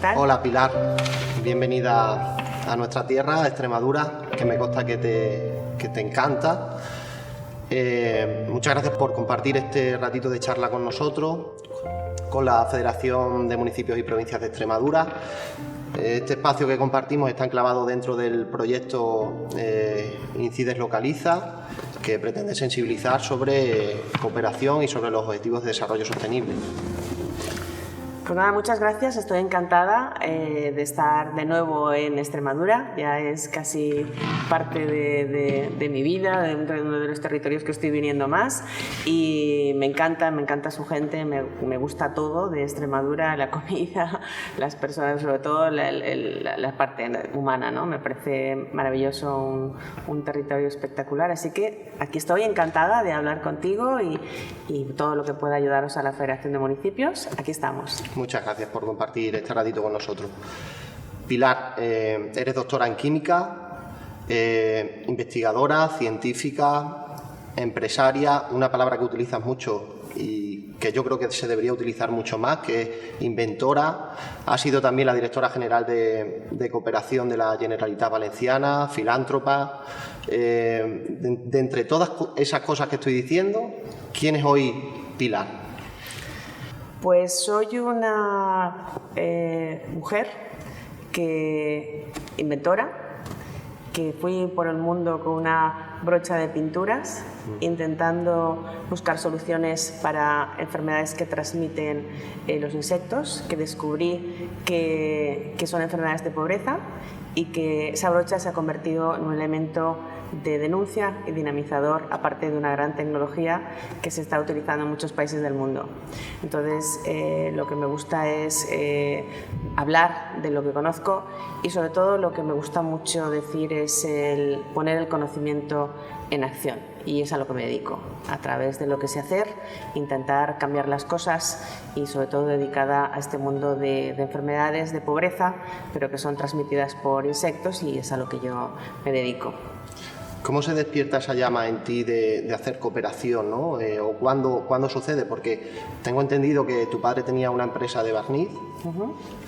tal? Hola Pilar, bienvenida a nuestra tierra, a Extremadura, que me consta que te encanta. Muchas gracias por compartir este ratito de charla con nosotros, con la Federación de Municipios y Provincias de Extremadura. Este espacio que compartimos está enclavado dentro del proyecto Incides Localiza, que pretende sensibilizar sobre cooperación y sobre los objetivos de desarrollo sostenible. Pues nada, muchas gracias. Estoy encantada de estar de nuevo en Extremadura. Ya es casi parte de mi vida, de uno de los territorios que estoy viniendo más. Y me encanta su gente, me gusta todo de Extremadura, la comida, las personas, sobre todo la parte humana, ¿no? Me parece maravilloso, un territorio espectacular. Así que aquí estoy encantada de hablar contigo y todo lo que pueda ayudaros a la Federación de Municipios. Aquí estamos. Muchas gracias por compartir este ratito con nosotros. Pilar, eres doctora en química, investigadora, científica, empresaria, una palabra que utilizas mucho y que yo creo que se debería utilizar mucho más, que es inventora. Has sido también la directora general de cooperación de la Generalitat Valenciana, filántropa. De entre todas esas cosas que estoy diciendo, ¿quién es hoy Pilar? Pues soy una mujer inventora, que fui por el mundo con una brocha de pinturas, intentando buscar soluciones para enfermedades que transmiten los insectos, que descubrí que son enfermedades de pobreza y que esa brocha se ha convertido en un elemento de denuncia y dinamizador, aparte de una gran tecnología que se está utilizando en muchos países del mundo. Entonces, lo que me gusta es hablar de lo que conozco y, sobre todo, lo que me gusta mucho decir es poner el conocimiento en acción, y es a lo que me dedico, a través de lo que sé hacer, intentar cambiar las cosas y, sobre todo, dedicada a este mundo de enfermedades de pobreza, pero que son transmitidas por insectos, y es a lo que yo me dedico. ¿Cómo se despierta esa llama en ti de hacer cooperación, ¿no? ¿O cuándo sucede? Porque tengo entendido que tu padre tenía una empresa de barniz.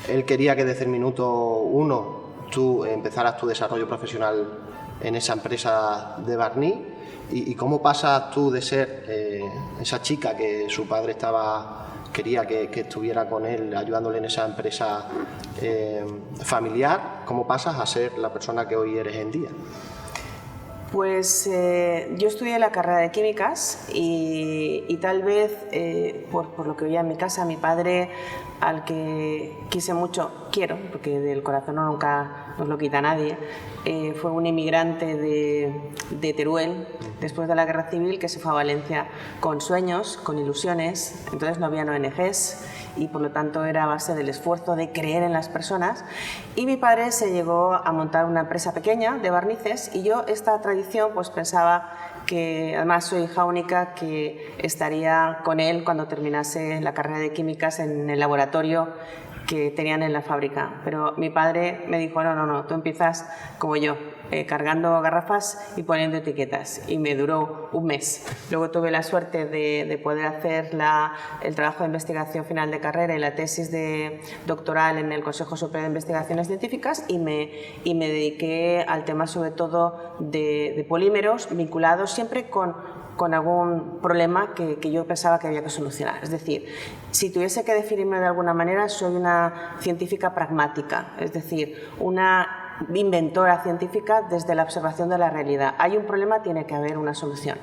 Él quería que desde el minuto uno tú empezaras tu desarrollo profesional en esa empresa de barniz. ¿Y cómo pasas tú de ser esa chica que su padre quería que estuviera con él, ayudándole en esa empresa familiar? ¿Cómo pasas a ser la persona que hoy eres en día? Pues yo estudié la carrera de químicas y tal vez por lo que veía en mi casa, mi padre, al que quise mucho, porque del corazón nunca nos lo quita nadie, fue un inmigrante de Teruel después de la Guerra Civil, que se fue a Valencia con sueños, con ilusiones. Entonces no había ONGs y, por lo tanto, era a base del esfuerzo de creer en las personas. Y mi padre se llegó a montar una empresa pequeña de barnices, y yo esta tradición pues pensaba que, además soy hija única, que estaría con él cuando terminase la carrera de químicas en el laboratorio que tenían en la fábrica. Pero mi padre me dijo, no, tú empiezas como yo, cargando garrafas y poniendo etiquetas, y me duró un mes. Luego tuve la suerte de poder hacer el trabajo de investigación final de carrera y la tesis doctoral en el Consejo Superior de Investigaciones Científicas, y me dediqué al tema, sobre todo de polímeros, vinculados siempre con algún problema que yo pensaba que había que solucionar. Es decir, si tuviese que definirme de alguna manera, soy una científica pragmática, es decir, una inventora científica desde la observación de la realidad. Hay un problema, tiene que haber una solución.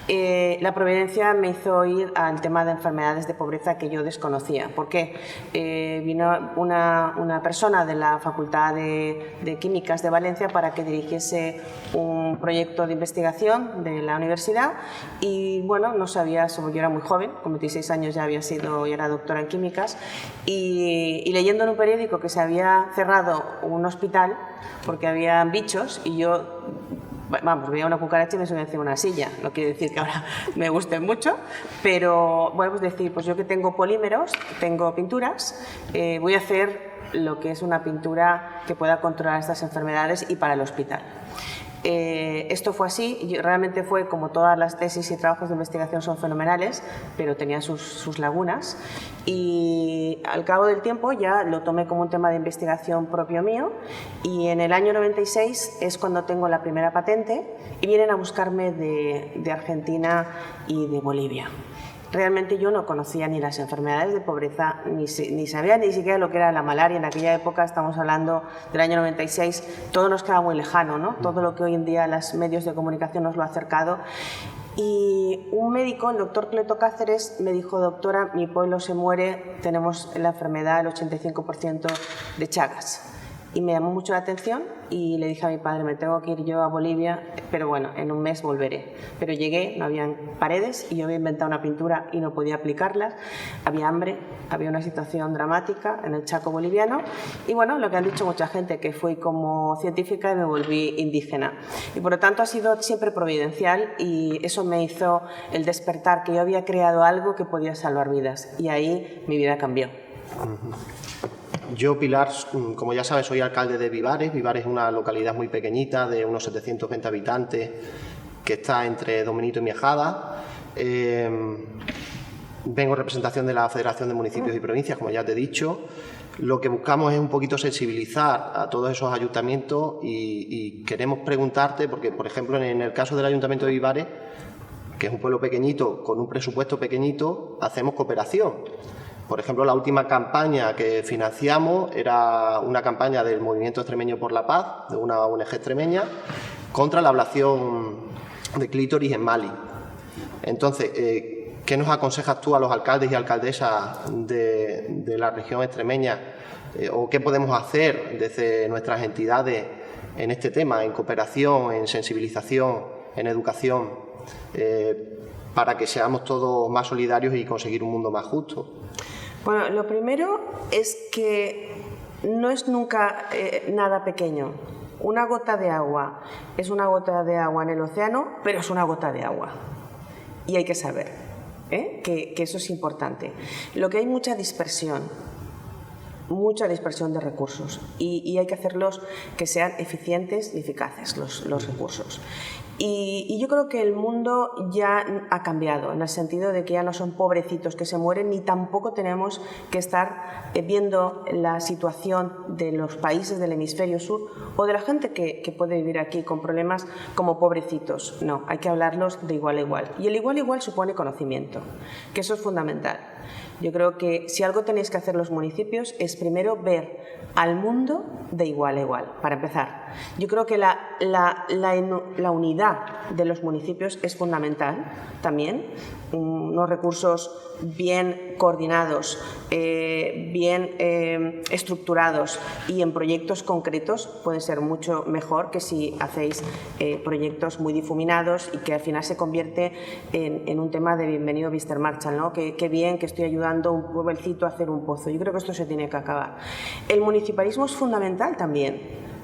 La providencia me hizo ir al tema de enfermedades de pobreza que yo desconocía. ¿Por qué? Vino una persona de la Facultad de Químicas de Valencia para que dirigiese un proyecto de investigación de la universidad, y bueno, no sabía, yo era muy joven, con 26 años ya era doctora en químicas, y leyendo en un periódico que se había cerrado un hospital porque había bichos, y yo veía una cucaracha y me subía encima de una silla. No quiere decir que ahora me gusten mucho, pero bueno, pues decir, pues yo que tengo polímeros, tengo pinturas, voy a hacer lo que es una pintura que pueda controlar estas enfermedades y para el hospital. Esto fue así, y realmente fue como todas las tesis y trabajos de investigación son fenomenales, pero tenía sus lagunas, y al cabo del tiempo ya lo tomé como un tema de investigación propio mío, y en el año 96 es cuando tengo la primera patente y vienen a buscarme de Argentina y de Bolivia. Realmente yo no conocía ni las enfermedades de pobreza, ni sabía ni siquiera lo que era la malaria. En aquella época, estamos hablando del año 96, todo nos queda muy lejano, ¿no? Todo lo que hoy en día los medios de comunicación nos lo ha acercado. Y un médico, el doctor Cleto Cáceres, me dijo: doctora, mi pueblo se muere, tenemos la enfermedad, el 85% de Chagas. Y me llamó mucho la atención y le dije a mi padre: me tengo que ir yo a Bolivia, pero bueno, en un mes volveré. Pero llegué, no habían paredes y yo había inventado una pintura y no podía aplicarlas. Había hambre, había una situación dramática en el Chaco boliviano y bueno, lo que han dicho mucha gente, que fui como científica y me volví indígena. Y por lo tanto ha sido siempre providencial, y eso me hizo el despertar que yo había creado algo que podía salvar vidas, y ahí mi vida cambió. Yo, Pilar, como ya sabes, soy alcalde de Vivares. Vivares es una localidad muy pequeñita de unos 720 habitantes que está entre Don Benito y Miejada. Vengo en representación de la Federación de Municipios y Provincias, como ya te he dicho. Lo que buscamos es un poquito sensibilizar a todos esos ayuntamientos y queremos preguntarte, porque, por ejemplo, en el caso del Ayuntamiento de Vivares, que es un pueblo pequeñito, con un presupuesto pequeñito, hacemos cooperación. Por ejemplo, la última campaña que financiamos era una campaña del Movimiento Extremeño por la Paz, de una ONG extremeña, contra la ablación de clítoris en Mali. Entonces, ¿qué nos aconsejas tú a los alcaldes y alcaldesas de la región extremeña? ¿O qué podemos hacer desde nuestras entidades en este tema, en cooperación, en sensibilización, en educación, para que seamos todos más solidarios y conseguir un mundo más justo? Bueno, lo primero es que no es nunca nada pequeño. Una gota de agua es una gota de agua en el océano, pero es una gota de agua. Y hay que saber que eso es importante. Lo que hay mucha dispersión de recursos, y hay que hacerlos que sean eficientes y eficaces los recursos. Y yo creo que el mundo ya ha cambiado, en el sentido de que ya no son pobrecitos que se mueren, ni tampoco tenemos que estar viendo la situación de los países del hemisferio sur o de la gente que puede vivir aquí con problemas como pobrecitos. No, hay que hablarlos de igual a igual. Y el igual a igual supone conocimiento, que eso es fundamental. Yo creo que si algo tenéis que hacer los municipios es primero ver al mundo de igual a igual, para empezar. Yo creo que la unidad de los municipios es fundamental también. Unos recursos bien coordinados, bien estructurados y en proyectos concretos puede ser mucho mejor que si hacéis proyectos muy difuminados y que al final se convierte en un tema de bienvenido Mr. Marshall, ¿no? Qué bien que estoy ayudando a un pueblecito a hacer un pozo. Yo creo que esto se tiene que acabar. El municipalismo es fundamental también,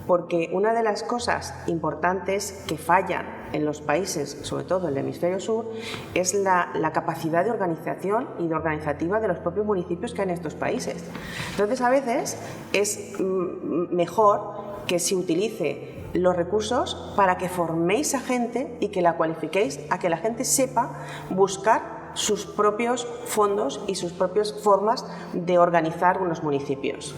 porque una de las cosas importantes que fallan en los países, sobre todo en el hemisferio sur, es la capacidad de organización y de organizativa de los propios municipios que hay en estos países. Entonces, a veces es mejor que se utilice los recursos para que forméis a gente y que la cualifiquéis, a que la gente sepa buscar sus propios fondos y sus propias formas de organizar unos municipios.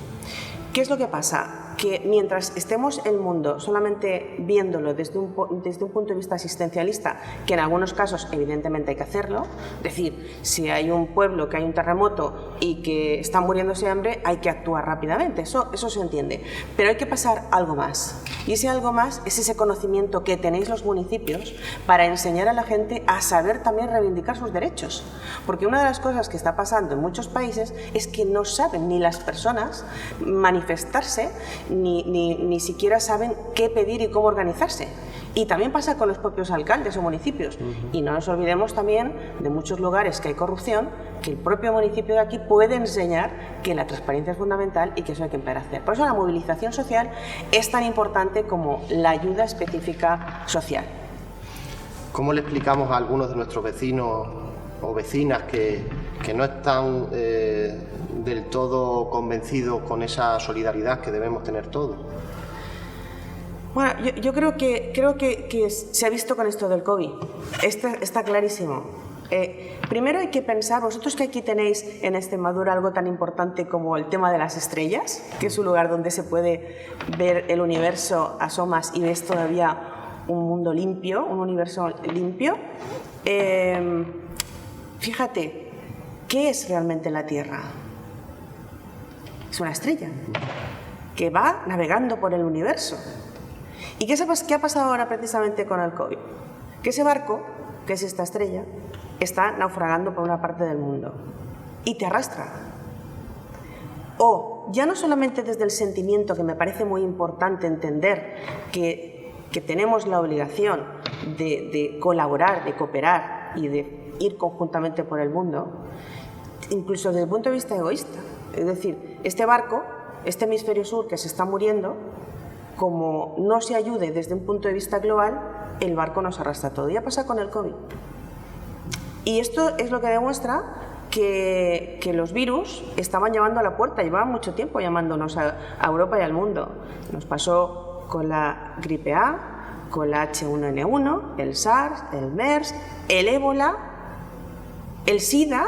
¿Qué es lo que pasa? Que mientras estemos el mundo solamente viéndolo desde un punto de vista asistencialista, que en algunos casos evidentemente hay que hacerlo, es decir, si hay un pueblo que hay un terremoto y que está muriéndose de hambre, hay que actuar rápidamente, eso se entiende, pero hay que pasar algo más, y ese algo más es ese conocimiento que tenéis los municipios para enseñar a la gente a saber también reivindicar sus derechos, porque una de las cosas que está pasando en muchos países es que no saben ni las personas manifestarse, ni siquiera saben qué pedir y cómo organizarse. Y también pasa con los propios alcaldes o municipios. Y no nos olvidemos también de muchos lugares que hay corrupción, que el propio municipio de aquí puede enseñar que la transparencia es fundamental y que eso hay que empezar a hacer. Por eso la movilización social es tan importante como la ayuda específica social. ¿Cómo le explicamos a algunos de nuestros vecinos o vecinas que no están del todo convencidos con esa solidaridad que debemos tener todos? Bueno, yo creo que se ha visto con esto del COVID. Está clarísimo. Primero hay que pensar, vosotros que aquí tenéis en Extremadura algo tan importante como el tema de las estrellas, que es un lugar donde se puede ver el universo, asomas y ves todavía un mundo limpio, un universo limpio. Fíjate, ¿qué es realmente la Tierra? Es una estrella que va navegando por el universo. ¿Y qué ha pasado ahora precisamente con el COVID? Que ese barco, que es esta estrella, está naufragando por una parte del mundo y te arrastra. O ya no solamente desde el sentimiento, que me parece muy importante entender que tenemos la obligación de colaborar, de cooperar y de ir conjuntamente por el mundo, incluso desde el punto de vista egoísta. Es decir, este barco, este hemisferio sur que se está muriendo, como no se ayude desde un punto de vista global, el barco nos arrastra todo. Ya pasa con el COVID. Y esto es lo que demuestra que los virus estaban llamando a la puerta, llevaban mucho tiempo llamándonos a Europa y al mundo. Nos pasó con la gripe A, con la H1N1, el SARS, el MERS, el ébola, el SIDA,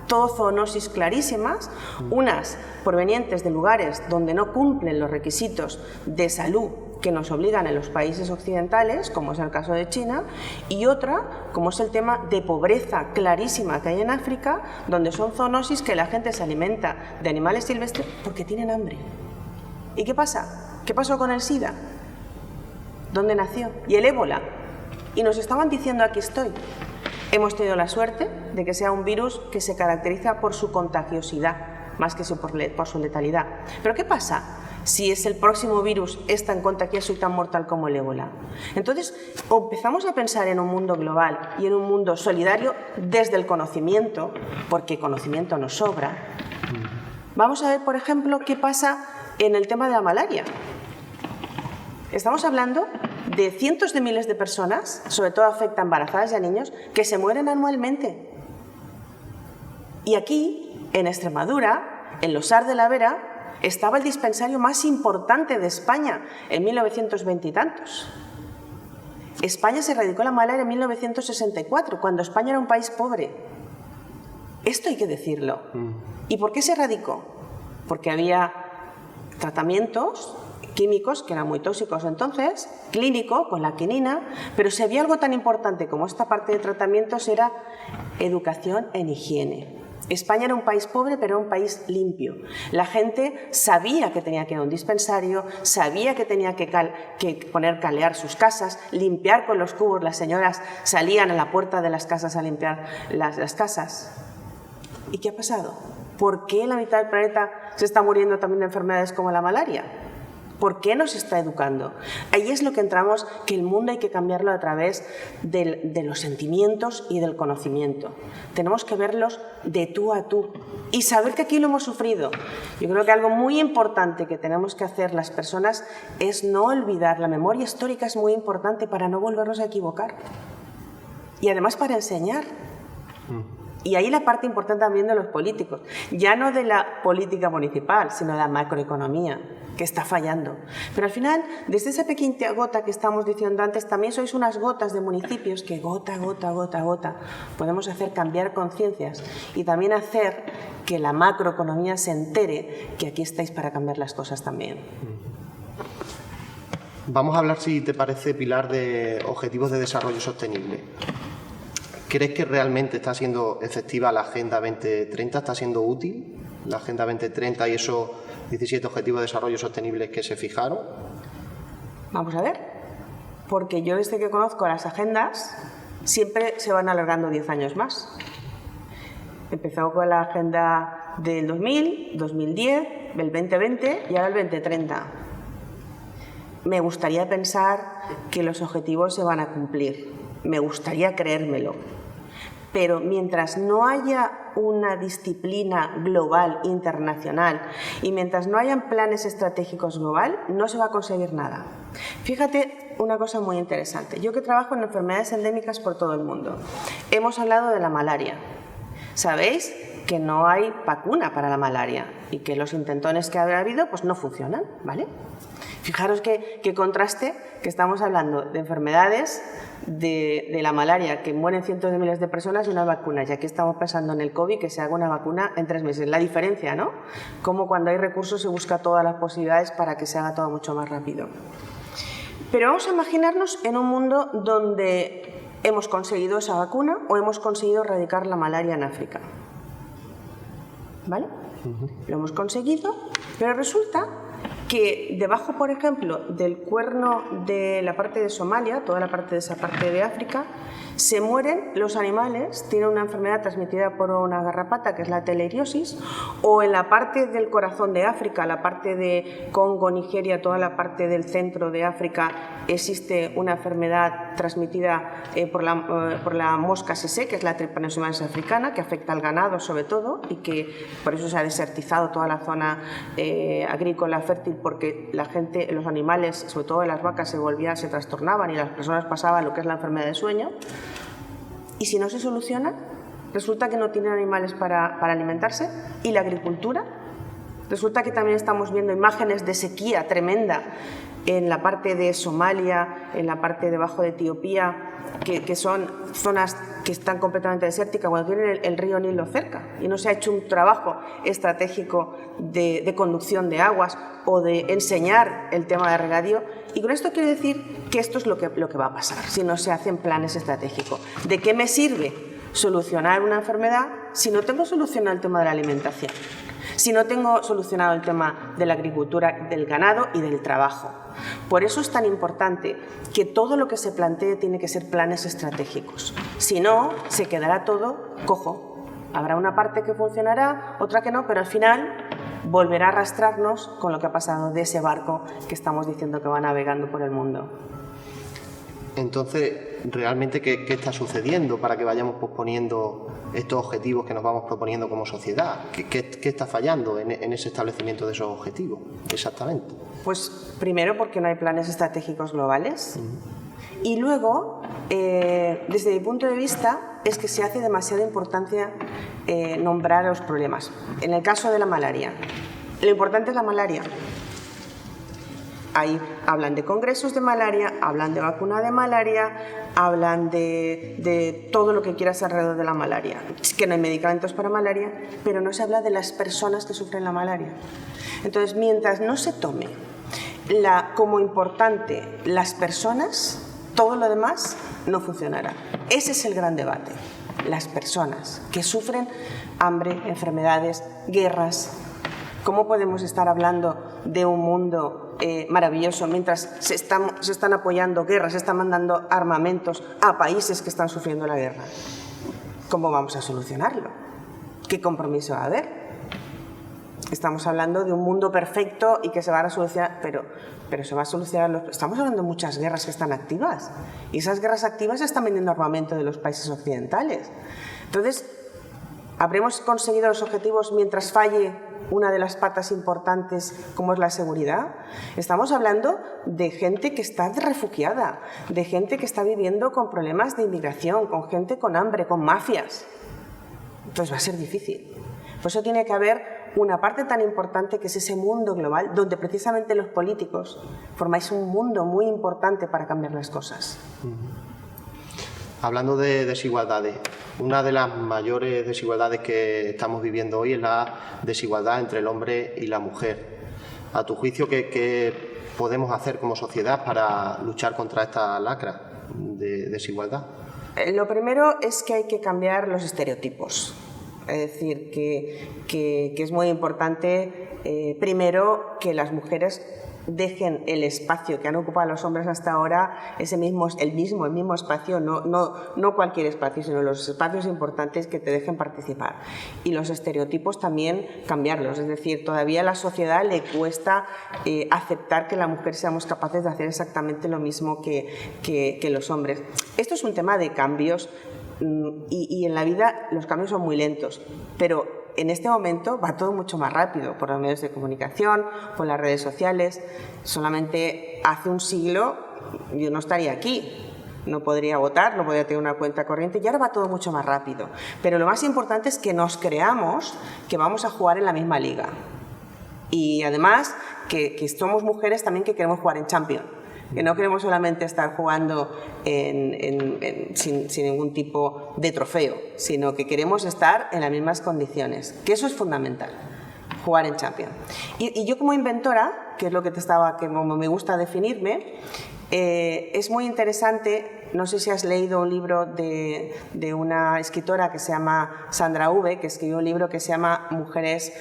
todo zoonosis clarísimas, unas provenientes de lugares donde no cumplen los requisitos de salud que nos obligan en los países occidentales, como es el caso de China, y otra, como es el tema de pobreza clarísima que hay en África, donde son zoonosis que la gente se alimenta de animales silvestres porque tienen hambre. ¿Y qué pasa? ¿Qué pasó con el SIDA? ¿Dónde nació? ¿Y el ébola? Y nos estaban diciendo, aquí estoy. Hemos tenido la suerte de que sea un virus que se caracteriza por su contagiosidad, más que por su letalidad. ¿Pero qué pasa si el próximo virus es tan contagioso y tan mortal como el ébola? Entonces, o empezamos a pensar en un mundo global y en un mundo solidario desde el conocimiento, porque conocimiento nos sobra. Vamos a ver, por ejemplo, qué pasa en el tema de la malaria. Estamos hablando de cientos de miles de personas, sobre todo afecta a embarazadas y a niños, que se mueren anualmente. Y aquí, en Extremadura, en Losar de la Vera, estaba el dispensario más importante de España en 1920 y tantos. España se erradicó la malaria en 1964, cuando España era un país pobre. Esto hay que decirlo. ¿Y por qué se erradicó? Porque había tratamientos químicos que eran muy tóxicos entonces, clínico, con la quinina, pero si había algo tan importante como esta parte de tratamientos era educación en higiene. España era un país pobre, pero era un país limpio. La gente sabía que tenía que ir a un dispensario, sabía que tenía que calear sus casas, limpiar con los cubos. Las señoras salían a la puerta de las casas a limpiar las casas. ¿Y qué ha pasado? ¿Por qué la mitad del planeta se está muriendo también de enfermedades como la malaria? ¿Por qué nos está educando? Ahí es lo que entramos, que el mundo hay que cambiarlo a través de los sentimientos y del conocimiento. Tenemos que verlos de tú a tú y saber que aquí lo hemos sufrido. Yo creo que algo muy importante que tenemos que hacer las personas es no olvidar. La memoria histórica es muy importante para no volvernos a equivocar y además para enseñar. Y ahí la parte importante también de los políticos, ya no de la política municipal, sino de la macroeconomía, que está fallando. Pero al final, desde esa pequeña gota que estamos diciendo antes, también sois unas gotas de municipios que gota, gota, gota, gota, podemos hacer cambiar conciencias y también hacer que la macroeconomía se entere que aquí estáis para cambiar las cosas también. Vamos a hablar, si te parece, Pilar, de objetivos de desarrollo sostenible. ¿Crees que realmente está siendo efectiva la Agenda 2030? ¿Está siendo útil la Agenda 2030 y esos 17 Objetivos de Desarrollo Sostenible que se fijaron? Vamos a ver, porque yo desde que conozco las agendas siempre se van alargando 10 años más. Empezó con la Agenda del 2000, 2010, el 2020 y ahora el 2030. Me gustaría pensar que los objetivos se van a cumplir, me gustaría creérmelo. Pero mientras no haya una disciplina global, internacional, y mientras no hayan planes estratégicos global, no se va a conseguir nada. Fíjate una cosa muy interesante. Yo que trabajo en enfermedades endémicas por todo el mundo, hemos hablado de la malaria. ¿Sabéis que no hay vacuna para la malaria y que los intentones que ha habido pues no funcionan, ¿vale? Fijaros qué contraste, que estamos hablando de enfermedades de la malaria, que mueren cientos de miles de personas y una vacuna. Y aquí estamos pensando en el COVID, que se haga una vacuna en 3 meses. La diferencia, ¿no? Como cuando hay recursos se busca todas las posibilidades para que se haga todo mucho más rápido. Pero vamos a imaginarnos en un mundo donde hemos conseguido esa vacuna o hemos conseguido erradicar la malaria en África. ¿Vale? Lo hemos conseguido, pero resulta que debajo, por ejemplo, del cuerno de la parte de Somalia, toda la parte de esa parte de África, se mueren los animales, tienen una enfermedad transmitida por una garrapata, que es la teleriosis, o en la parte del corazón de África, la parte de Congo, Nigeria, toda la parte del centro de África, existe una enfermedad transmitida por la mosca sesé, que es la trypanosomiasis africana, que afecta al ganado sobre todo, y que por eso se ha desertizado toda la zona agrícola fértil, porque la gente, los animales, sobre todo las vacas, se trastornaban y las personas pasaban lo que es la enfermedad de sueño. Y si no se soluciona, resulta que no tienen animales para alimentarse. Y la agricultura, resulta que también estamos viendo imágenes de sequía tremenda en la parte de Somalia, en la parte debajo de Etiopía, que son zonas que están completamente desérticas cuando tienen el río Nilo cerca y no se ha hecho un trabajo estratégico de conducción de aguas o de enseñar el tema de regadío. Y con esto quiero decir que esto es lo que va a pasar si no se hacen planes estratégicos. ¿De qué me sirve solucionar una enfermedad si no tengo solucionado el tema de la alimentación? Si no tengo solucionado el tema de la agricultura, del ganado y del trabajo. Por eso es tan importante que todo lo que se plantee tiene que ser planes estratégicos. Si no, se quedará todo cojo. Habrá una parte que funcionará, otra que no, pero al final volverá a arrastrarnos con lo que ha pasado de ese barco que estamos diciendo que va navegando por el mundo. Entonces, ¿realmente qué está sucediendo para que vayamos posponiendo estos objetivos que nos vamos proponiendo como sociedad? ¿Qué está fallando en ese establecimiento de esos objetivos exactamente? Pues primero porque no hay planes estratégicos globales y luego, desde mi punto de vista, es que se hace demasiada importancia nombrar los problemas. En el caso de la malaria, lo importante es la malaria. Ahí hablan de congresos de malaria, hablan de vacuna de malaria, hablan de todo lo que quieras alrededor de la malaria. Es que no hay medicamentos para malaria, pero no se habla de las personas que sufren la malaria. Entonces, mientras no se tome como importante las personas, todo lo demás no funcionará. Ese es el gran debate. Las personas que sufren hambre, enfermedades, guerras. ¿Cómo podemos estar hablando de un mundo maravilloso mientras se están apoyando guerras, se están mandando armamentos a países que están sufriendo la guerra? ¿Cómo vamos a solucionarlo? ¿Qué compromiso va a haber? Estamos hablando de un mundo perfecto y que se van a solucionar, pero se va a solucionar. Estamos hablando de muchas guerras que están activas y esas guerras activas están vendiendo armamento de los países occidentales. Entonces, ¿habremos conseguido los objetivos mientras falle una de las patas importantes como es la seguridad? Estamos hablando de gente que está refugiada, de gente que está viviendo con problemas de inmigración, con gente con hambre, con mafias. Entonces va a ser difícil. Por eso tiene que haber una parte tan importante que es ese mundo global donde precisamente los políticos formáis un mundo muy importante para cambiar las cosas. Hablando de desigualdades, una de las mayores desigualdades que estamos viviendo hoy es la desigualdad entre el hombre y la mujer. A tu juicio, ¿qué podemos hacer como sociedad para luchar contra esta lacra de desigualdad? Lo primero es que hay que cambiar los estereotipos. Es decir, que es muy importante, primero, que las mujeres dejen el espacio que han ocupado los hombres hasta ahora, el mismo espacio, no cualquier espacio, sino los espacios importantes que te dejen participar. Y los estereotipos también cambiarlos, es decir, todavía a la sociedad le cuesta aceptar que la mujer seamos capaces de hacer exactamente lo mismo que los hombres. Esto es un tema de cambios y en la vida los cambios son muy lentos, pero en este momento va todo mucho más rápido por los medios de comunicación, por las redes sociales. Solamente hace un siglo yo no estaría aquí. no podría votar, no podría tener una cuenta corriente y ahora va todo mucho más rápido. Pero lo más importante es que nos creamos que vamos a jugar en la misma liga. Y además que somos mujeres también que queremos jugar en Champions, que no queremos solamente estar jugando sin ningún tipo de trofeo, sino que queremos estar en las mismas condiciones, que eso es fundamental, jugar en Champions. Y yo como inventora, que es lo que como me gusta definirme, es muy interesante. No sé si has leído un libro de una escritora que se llama Sandra V, que escribió un libro que se llama Mujeres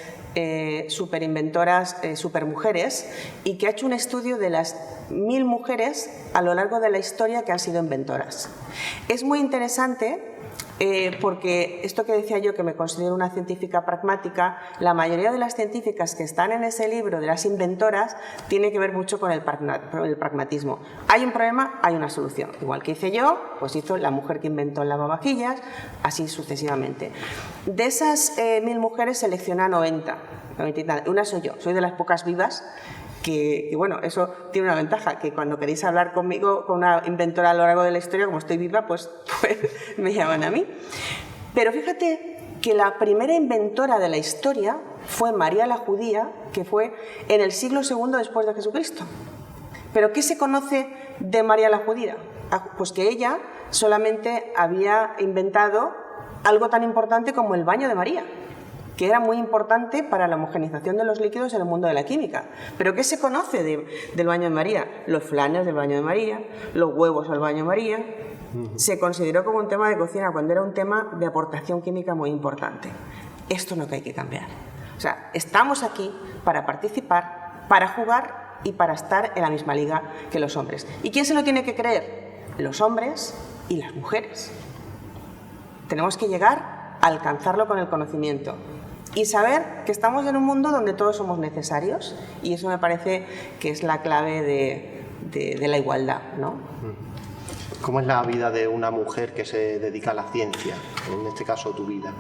superinventoras, supermujeres, y que ha hecho un estudio de las 1000 mujeres a lo largo de la historia que han sido inventoras. Es muy interesante porque esto que decía yo, que me considero una científica pragmática, la mayoría de las científicas que están en ese libro de las inventoras tiene que ver mucho con el pragmatismo. Hay un problema, hay una solución. Igual que hice yo, pues hizo la mujer que inventó el lavavajillas, así sucesivamente. De esas 1000 mujeres selecciona 90 y tal. Una soy yo, soy de las pocas vivas que bueno, eso tiene una ventaja, que cuando queréis hablar conmigo, con una inventora a lo largo de la historia, como estoy viva, pues me llaman a mí. Pero fíjate que la primera inventora de la historia fue María la Judía, que fue en el siglo II después de Jesucristo. ¿Pero qué se conoce de María la Judía? Pues que ella solamente había inventado algo tan importante como el baño de María, que era muy importante para la homogeneización de los líquidos en el mundo de la química. ¿Pero qué se conoce del baño de María? Los flanes del baño de María, los huevos al baño de María. Se consideró como un tema de cocina cuando era un tema de aportación química muy importante. Esto es lo que hay que cambiar. O sea, estamos aquí para participar, para jugar y para estar en la misma liga que los hombres. ¿Y quién se lo tiene que creer? Los hombres y las mujeres. Tenemos que llegar a alcanzarlo con el conocimiento y saber que estamos en un mundo donde todos somos necesarios, y eso me parece que es la clave de la igualdad, ¿no? ¿Cómo es la vida de una mujer que se dedica a la ciencia? En este caso, tu vida.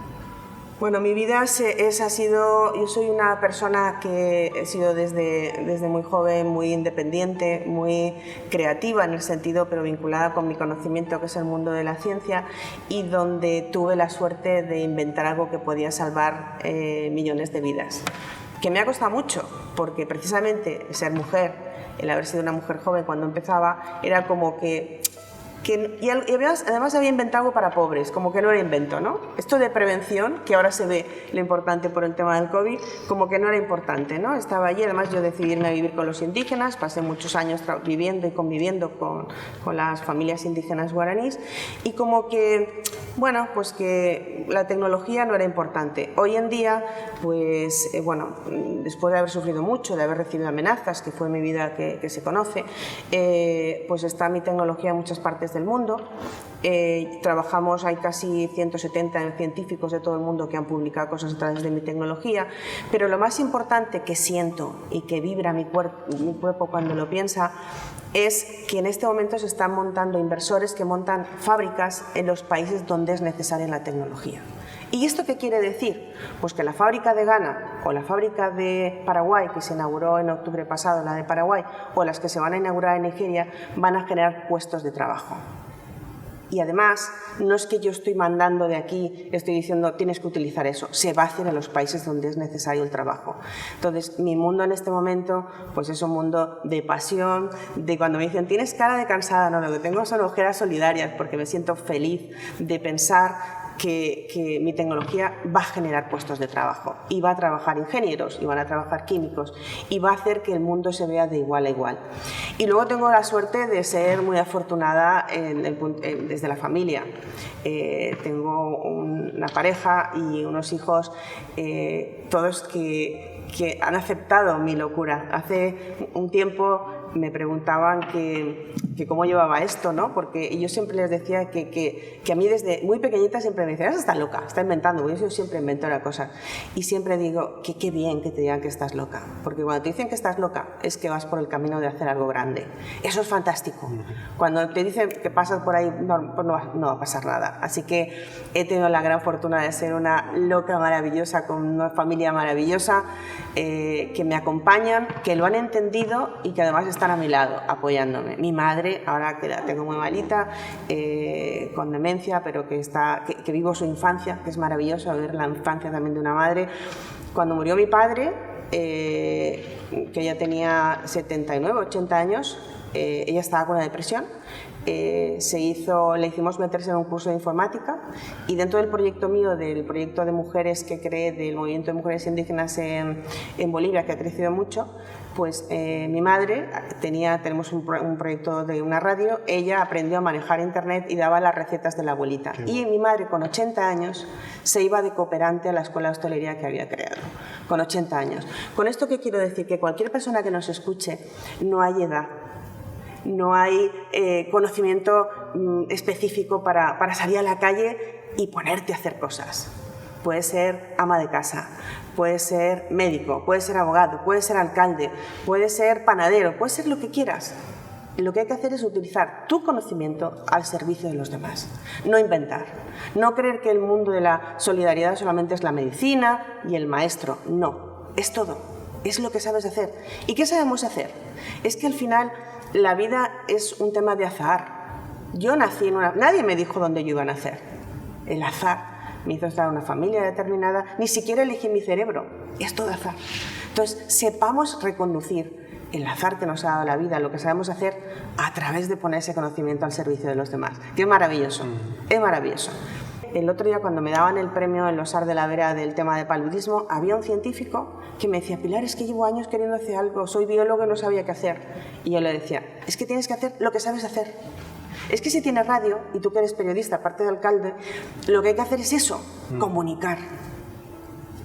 Bueno, mi vida yo soy una persona que he sido desde muy joven muy independiente, muy creativa en el sentido, pero vinculada con mi conocimiento, que es el mundo de la ciencia, y donde tuve la suerte de inventar algo que podía salvar millones de vidas. Que me ha costado mucho, porque precisamente ser mujer, el haber sido una mujer joven cuando empezaba, era como que y además había inventado algo para pobres, como que no era invento, ¿no? Esto de prevención, que ahora se ve lo importante por el tema del COVID, como que no era importante, ¿no? Estaba allí, además yo decidí irme a vivir con los indígenas, pasé muchos años viviendo y conviviendo con las familias indígenas guaraníes, y como que, bueno, pues que la tecnología no era importante. Hoy en día, pues, bueno, después de haber sufrido mucho, de haber recibido amenazas, que fue mi vida que se conoce, pues está mi tecnología en muchas partes del mundo. Trabajamos, hay casi 170 científicos de todo el mundo que han publicado cosas a través de mi tecnología, pero lo más importante que siento y que vibra mi cuerpo cuando lo piensa es que en este momento se están montando inversores que montan fábricas en los países donde es necesaria la tecnología. ¿Y esto qué quiere decir? Pues que la fábrica de Ghana o la fábrica de Paraguay, que se inauguró en octubre pasado, la de Paraguay, o las que se van a inaugurar en Nigeria, van a generar puestos de trabajo. Y además, no es que yo estoy mandando de aquí, estoy diciendo tienes que utilizar eso, se va a hacer en los países donde es necesario el trabajo. Entonces, mi mundo en este momento pues es un mundo de pasión, de cuando me dicen tienes cara de cansada, no, lo que tengo son ojeras solidarias, porque me siento feliz de pensar que mi tecnología va a generar puestos de trabajo, y va a trabajar ingenieros, y van a trabajar químicos, y va a hacer que el mundo se vea de igual a igual. Y luego tengo la suerte de ser muy afortunada desde la familia. Tengo una pareja y unos hijos, todos que han aceptado mi locura. Hace un tiempo me preguntaban que cómo llevaba esto, ¿no? Porque yo siempre les decía que a mí desde muy pequeñita siempre me decían, estás loca, estás inventando, porque yo siempre inventora cosas. Y siempre digo que qué bien que te digan que estás loca, porque cuando te dicen que estás loca es que vas por el camino de hacer algo grande. Eso es fantástico. Cuando te dicen que pasas por ahí, no va a pasar nada. Así que he tenido la gran fortuna de ser una loca maravillosa, con una familia maravillosa, que me acompañan, que lo han entendido y que además están a mi lado, apoyándome. Mi madre, ahora que la tengo muy malita, con demencia, pero que vivo su infancia, que es maravilloso ver la infancia también de una madre. Cuando murió mi padre, que ella tenía 79, 80 años, ella estaba con una depresión. Le hicimos meterse en un curso de informática, y dentro del proyecto mío, del proyecto de mujeres que creé, del movimiento de mujeres indígenas en Bolivia, que ha crecido mucho, pues mi madre tenemos un proyecto de una radio. Ella aprendió a manejar internet y daba las recetas de la abuelita. Y mi madre, con 80 años, se iba de cooperante a la escuela de hostelería que había creado, con 80 años. Con esto, ¿qué quiero decir? Que cualquier persona que nos escuche, no hay edad. No hay conocimiento específico para salir a la calle y ponerte a hacer cosas. Puedes ser ama de casa, puedes ser médico, puedes ser abogado, puedes ser alcalde, puedes ser panadero, puedes ser lo que quieras. Lo que hay que hacer es utilizar tu conocimiento al servicio de los demás. No inventar. No creer que el mundo de la solidaridad solamente es la medicina y el maestro. No, es todo. Es lo que sabes hacer. ¿Y qué sabemos hacer? Es que al final la vida es un tema de azar. Yo nací en nadie me dijo dónde yo iba a nacer. El azar me hizo estar en una familia determinada. Ni siquiera elegí mi cerebro. Es todo azar. Entonces, sepamos reconducir el azar que nos ha dado la vida, lo que sabemos hacer, a través de poner ese conocimiento al servicio de los demás. Que es maravilloso. Es maravilloso. El otro día, cuando me daban el premio en los Arts de la Vera del tema de paludismo, había un científico que me decía: Pilar, es que llevo años queriendo hacer algo, soy biólogo y no sabía qué hacer. Y yo le decía: es que tienes que hacer lo que sabes hacer. Es que si tienes radio, y tú que eres periodista, aparte de alcalde, lo que hay que hacer es eso, comunicar.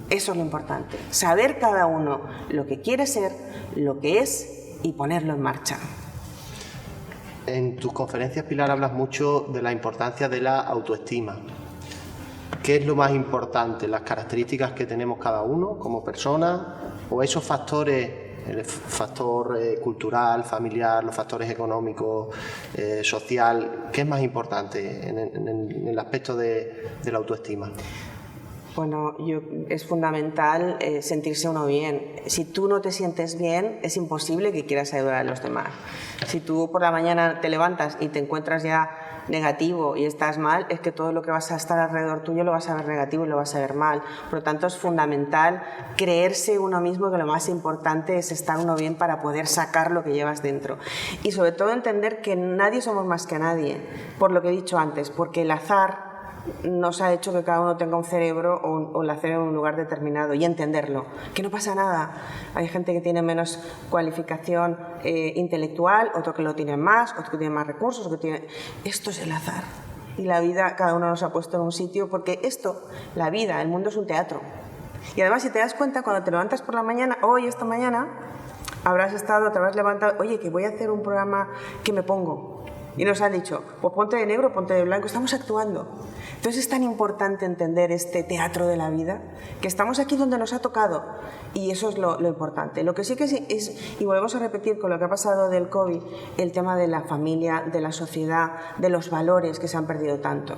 Eso es lo importante, saber cada uno lo que quiere ser, lo que es, y ponerlo en marcha. En tus conferencias, Pilar, hablas mucho de la importancia de la autoestima. ¿Qué es lo más importante? ¿Las características que tenemos cada uno como persona, o esos factores, el factor cultural, familiar, los factores económicos, social? ¿Qué es más importante en el aspecto de la autoestima? Bueno, es fundamental sentirse uno bien. Si tú no te sientes bien, es imposible que quieras ayudar a los demás. Si tú por la mañana te levantas y te encuentras ya negativo y estás mal, es que todo lo que vas a estar alrededor tuyo lo vas a ver negativo y lo vas a ver mal. Por lo tanto, es fundamental creerse uno mismo, que lo más importante es estar uno bien para poder sacar lo que llevas dentro. Y sobre todo entender que nadie somos más que nadie, por lo que he dicho antes, porque el azar nos ha hecho que cada uno tenga un cerebro o nacer en un lugar determinado, y entenderlo, que no pasa nada. Hay gente que tiene menos cualificación intelectual, otro que lo tiene más, otro que tiene más recursos, esto es el azar. Y la vida, cada uno nos ha puesto en un sitio, porque la vida, el mundo es un teatro. Y además, si te das cuenta, cuando te levantas por la mañana, esta mañana, te habrás levantado, oye, que voy a hacer un programa, que me pongo. Y nos han dicho, pues ponte de negro, ponte de blanco, estamos actuando. Entonces es tan importante entender este teatro de la vida, que estamos aquí donde nos ha tocado, y eso es lo importante. Lo que sí que es, y volvemos a repetir con lo que ha pasado del COVID, el tema de la familia, de la sociedad, de los valores que se han perdido tanto.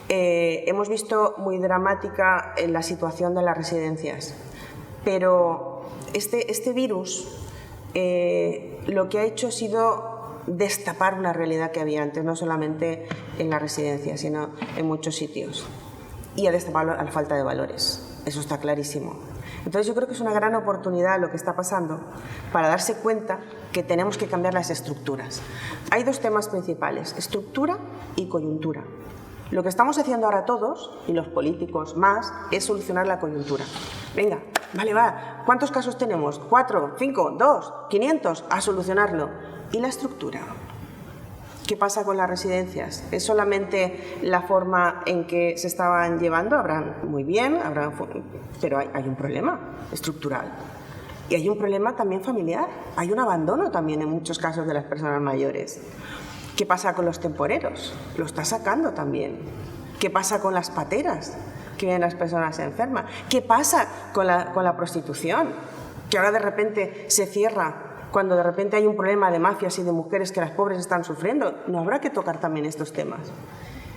Hemos visto muy dramática la situación de las residencias, pero este virus lo que ha hecho ha sido destapar una realidad que había antes, no solamente en la residencia, sino en muchos sitios, y a destapar la falta de valores. Eso está clarísimo. Entonces yo creo que es una gran oportunidad lo que está pasando para darse cuenta que tenemos que cambiar las estructuras. Hay dos temas principales: estructura y coyuntura. Lo que estamos haciendo ahora todos, y los políticos más, es solucionar la coyuntura. Venga, vale, va. ¿Cuántos casos tenemos? 4, 5, 2, 500, a solucionarlo. ¿Y la estructura? ¿Qué pasa con las residencias? ¿Es solamente la forma en que se estaban llevando? Habrán muy bien, pero hay un problema estructural. Y hay un problema también familiar. Hay un abandono también en muchos casos de las personas mayores. ¿Qué pasa con los temporeros? Lo está sacando también. ¿Qué pasa con las pateras que vienen las personas enfermas? ¿Qué pasa con la prostitución? Que ahora de repente se cierra, cuando de repente hay un problema de mafias y de mujeres que las pobres están sufriendo. ¿No habrá que tocar también estos temas?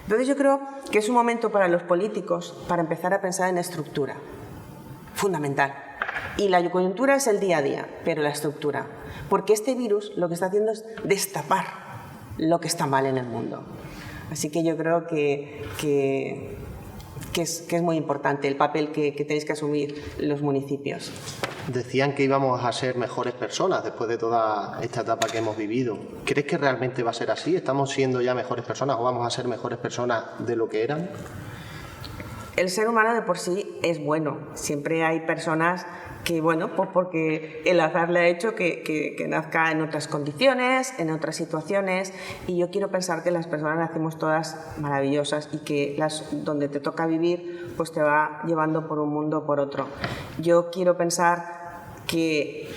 Entonces yo creo que es un momento para los políticos para empezar a pensar en estructura. Fundamental. Y la coyuntura es el día a día, pero la estructura. porque este virus lo que está haciendo es destapar lo que está mal en el mundo. Así que yo creo que es muy importante el papel que tenéis que asumir los municipios. Decían que íbamos a ser mejores personas después de toda esta etapa que hemos vivido. ¿Crees que realmente va a ser así? ¿Estamos siendo ya mejores personas o vamos a ser mejores personas de lo que eran? El ser humano de por sí es bueno. Siempre hay personas que, bueno, pues porque el azar le ha hecho que nazca en otras condiciones, en otras situaciones, y yo quiero pensar que las personas nacimos todas maravillosas y que donde te toca vivir pues te va llevando por un mundo o por otro. Yo quiero pensar que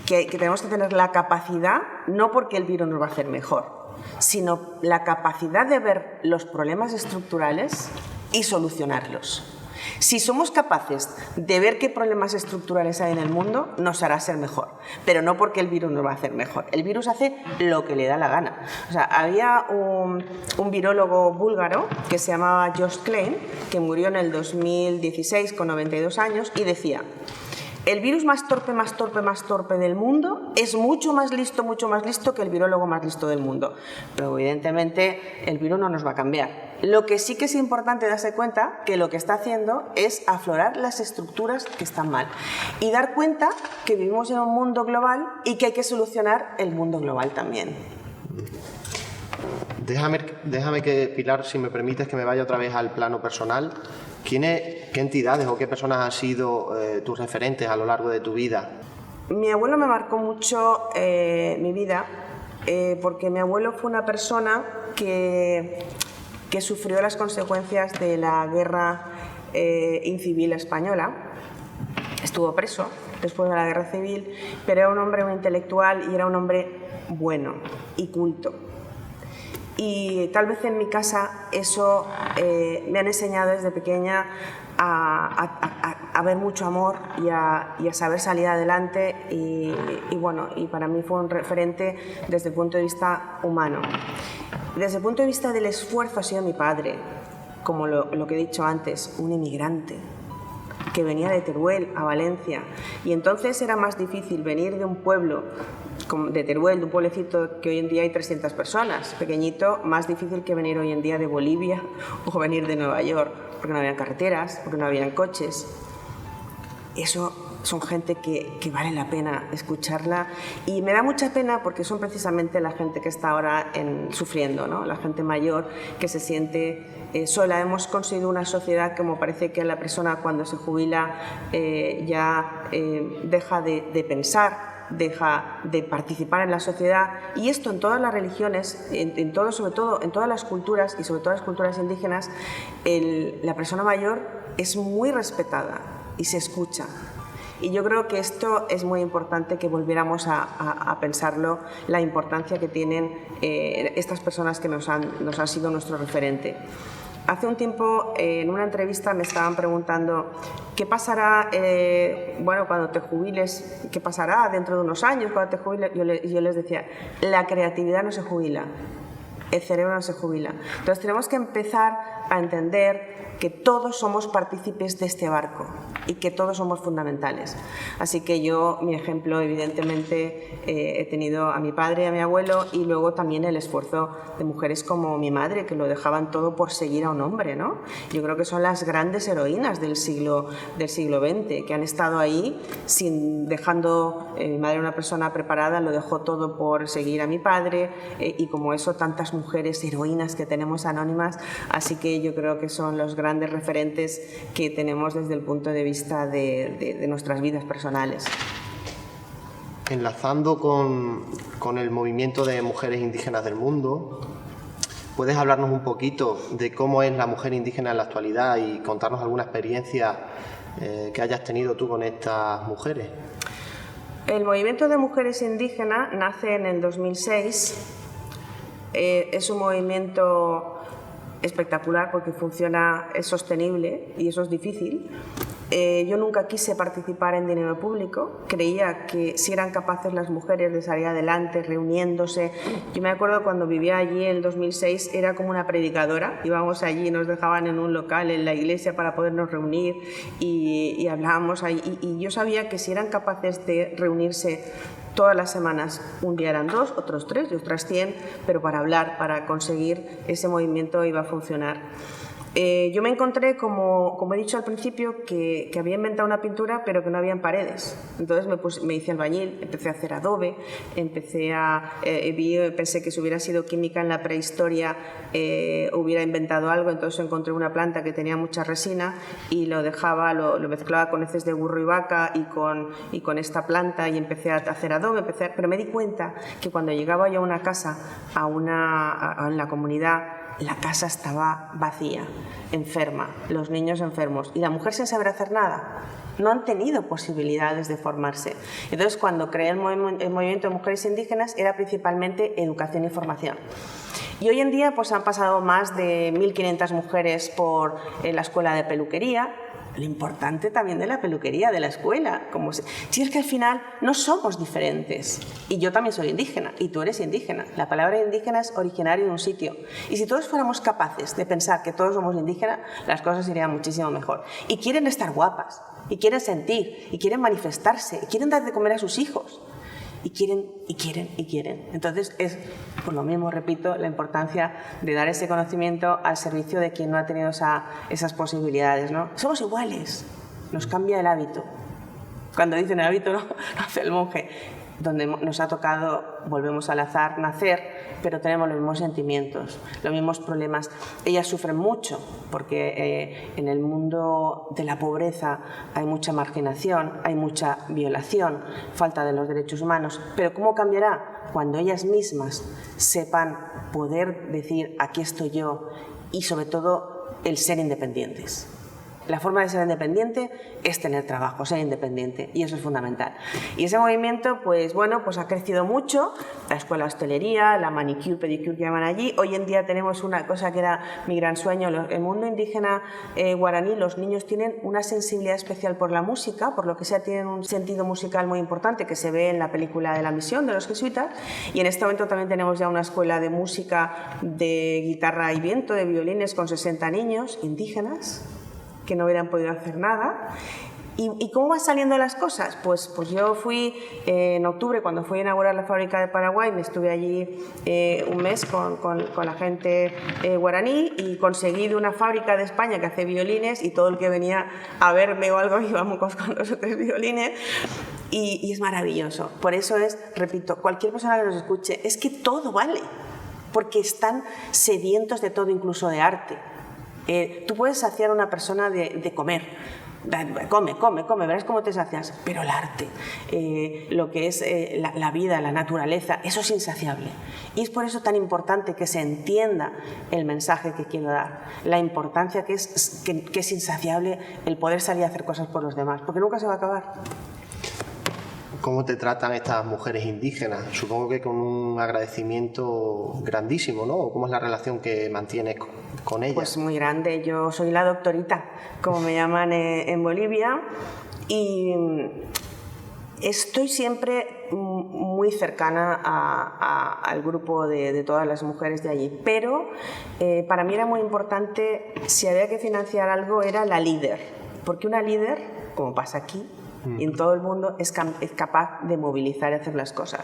tenemos que tener la capacidad, no porque el virus nos va a hacer mejor, sino la capacidad de ver los problemas estructurales y solucionarlos. Si somos capaces de ver qué problemas estructurales hay en el mundo, nos hará ser mejor, pero no porque el virus nos va a hacer mejor. El virus hace lo que le da la gana. O sea, había un virólogo búlgaro que se llamaba Josh Klein, que murió en el 2016 con 92 años, y decía: el virus más torpe del mundo es mucho más listo que el virólogo más listo del mundo. Pero evidentemente el virus no nos va a cambiar. Lo que sí que es importante darse cuenta que lo que está haciendo es aflorar las estructuras que están mal y dar cuenta que vivimos en un mundo global y que hay que solucionar el mundo global también. Déjame que, Pilar, si me permites, que me vaya otra vez al plano personal. ¿Qué entidades o qué personas han sido tus referentes a lo largo de tu vida? Mi abuelo me marcó mucho mi vida porque mi abuelo fue una persona que sufrió las consecuencias de la guerra incivil española. Estuvo preso después de la guerra civil, pero era un hombre muy intelectual y era un hombre bueno y culto. Y tal vez en mi casa eso me han enseñado desde pequeña a ver mucho amor y a saber salir adelante y bueno, y para mí fue un referente desde el punto de vista humano. Desde el punto de vista del esfuerzo ha sido mi padre, como lo que he dicho antes, un inmigrante que venía de Teruel a Valencia, y entonces era más difícil venir de un pueblo de Teruel, de un pueblecito que hoy en día hay 300 personas, pequeñito, más difícil que venir hoy en día de Bolivia o venir de Nueva York, porque no habían carreteras, porque no habían coches. Eso son gente que vale la pena escucharla, y me da mucha pena porque son precisamente la gente que está ahora sufriendo, ¿no? La gente mayor que se siente sola. Hemos conseguido una sociedad como parece que la persona cuando se jubila ya deja de pensar, deja de participar en la sociedad, y esto en todas las religiones, sobre todo en todas las culturas y sobre todo las culturas indígenas, la persona mayor es muy respetada y se escucha. Y yo creo que esto es muy importante que volviéramos a pensarlo, la importancia que tienen estas personas que nos han sido nuestro referente. Hace un tiempo, en una entrevista, me estaban preguntando qué pasará, cuando te jubiles, qué pasará dentro de unos años, cuando te jubiles. Yo les decía, la creatividad no se jubila, el cerebro no se jubila. Entonces tenemos que empezar a entender que todos somos partícipes de este barco y que todos somos fundamentales. Así que mi ejemplo, evidentemente, he tenido a mi padre y a mi abuelo, y luego también el esfuerzo de mujeres como mi madre, que lo dejaban todo por seguir a un hombre, ¿no? Yo creo que son las grandes heroínas del siglo XX, que han estado ahí dejando. Mi madre era una persona preparada, lo dejó todo por seguir a mi padre, y como eso tantas mujeres heroínas que tenemos anónimas. Así que yo creo que son los grandes referentes que tenemos desde el punto de vista de nuestras vidas personales. Enlazando con el movimiento de mujeres indígenas del mundo, ¿puedes hablarnos un poquito de cómo es la mujer indígena en la actualidad y contarnos alguna experiencia que hayas tenido tú con estas mujeres? El movimiento de mujeres indígenas nace en el 2006. Es un movimiento espectacular porque funciona, es sostenible, y eso es difícil. Yo nunca quise participar en dinero público, creía que si eran capaces las mujeres de salir adelante reuniéndose. Yo me acuerdo cuando vivía allí en el 2006, era como una predicadora, íbamos allí, nos dejaban en un local en la iglesia para podernos reunir y hablábamos ahí, y yo sabía que si eran capaces de reunirse Todas las semanas, un día eran 2, otros 3 y otras 100, pero para hablar, para conseguir ese movimiento iba a funcionar. Yo me encontré, como he dicho al principio, que había inventado una pintura pero que no había paredes. Entonces me hice albañil, empecé a hacer adobe, pensé que si hubiera sido química en la prehistoria hubiera inventado algo. Entonces encontré una planta que tenía mucha resina y lo mezclaba con heces de burro y vaca y con esta planta, y empecé a hacer adobe, pero me di cuenta que cuando llegaba yo a una casa, en la comunidad, la casa estaba vacía, enferma, los niños enfermos y la mujer sin saber hacer nada. No han tenido posibilidades de formarse. Entonces, cuando creé el movimiento de mujeres indígenas, era principalmente educación y formación. Y hoy en día pues, han pasado más de 1.500 mujeres por la escuela de peluquería. Lo importante también de la peluquería, de la escuela. Si es que al final no somos diferentes. Y yo también soy indígena, y tú eres indígena. La palabra indígena es originario de un sitio. Y si todos fuéramos capaces de pensar que todos somos indígenas, las cosas irían muchísimo mejor. Y quieren estar guapas, y quieren sentir, y quieren manifestarse, y quieren dar de comer a sus hijos. Y quieren. Entonces es, por lo mismo, repito, la importancia de dar ese conocimiento al servicio de quien no ha tenido esas posibilidades, ¿no? Somos iguales, nos cambia el hábito. Cuando dicen el hábito no hace el monje. Donde nos ha tocado, volvemos al azar, nacer, pero tenemos los mismos sentimientos, los mismos problemas. Ellas sufren mucho porque en el mundo de la pobreza hay mucha marginación, hay mucha violación, falta de los derechos humanos. Pero ¿cómo cambiará? Cuando ellas mismas sepan poder decir aquí estoy yo, y sobre todo el ser independientes. La forma de ser independiente es tener trabajo, ser independiente, y eso es fundamental. Y ese movimiento, pues bueno, pues ha crecido mucho. La escuela de hostelería, la manicure, pedicure que llaman allí. Hoy en día tenemos una cosa que era mi gran sueño. El mundo indígena guaraní, los niños tienen una sensibilidad especial por la música, por lo que sea, tienen un sentido musical muy importante que se ve en la película de La Misión de los jesuitas. Y en este momento también tenemos ya una escuela de música, de guitarra y viento, de violines, con 60 niños indígenas que no hubieran podido hacer nada. ¿Y cómo van saliendo las cosas? Pues yo fui en octubre, cuando fui a inaugurar la fábrica de Paraguay, me estuve allí un mes con la gente guaraní, y conseguí de una fábrica de España que hace violines, y todo el que venía a verme o algo íbamos con 2 o 3 violines. Y es maravilloso. Por eso repito, cualquier persona que nos escuche, es que todo vale, porque están sedientos de todo, incluso de arte. Tú puedes saciar a una persona de comer, come, verás cómo te sacias, pero el arte, lo que es la vida, la naturaleza, eso es insaciable. Y es por eso tan importante que se entienda el mensaje que quiero dar, la importancia que es insaciable el poder salir a hacer cosas por los demás, porque nunca se va a acabar. ¿Cómo te tratan estas mujeres indígenas? Supongo que con un agradecimiento grandísimo, ¿no? ¿Cómo es la relación que mantienes con ellas? Pues muy grande. Yo soy la doctorita, como me llaman en Bolivia, y estoy siempre muy cercana al grupo de todas las mujeres de allí. Pero para mí era muy importante, si había que financiar algo, era la líder. Porque una líder, como pasa aquí, y en todo el mundo, es capaz de movilizar y hacer las cosas.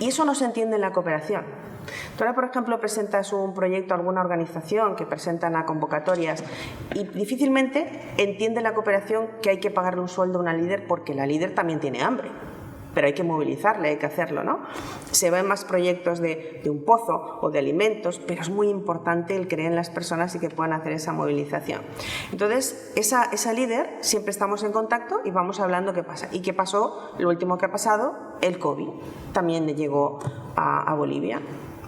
Y eso no se entiende en la cooperación. Tú ahora, por ejemplo, presentas un proyecto a alguna organización que presentan a convocatorias, y difícilmente entiende la cooperación que hay que pagarle un sueldo a una líder, porque la líder también tiene hambre. Pero hay que movilizarle, hay que hacerlo, ¿no? Se ven más proyectos de un pozo o de alimentos, pero es muy importante el creer en las personas y que puedan hacer esa movilización. Entonces, esa líder, siempre estamos en contacto y vamos hablando qué pasa. ¿Y qué pasó? Lo último que ha pasado, el COVID, también llegó a Bolivia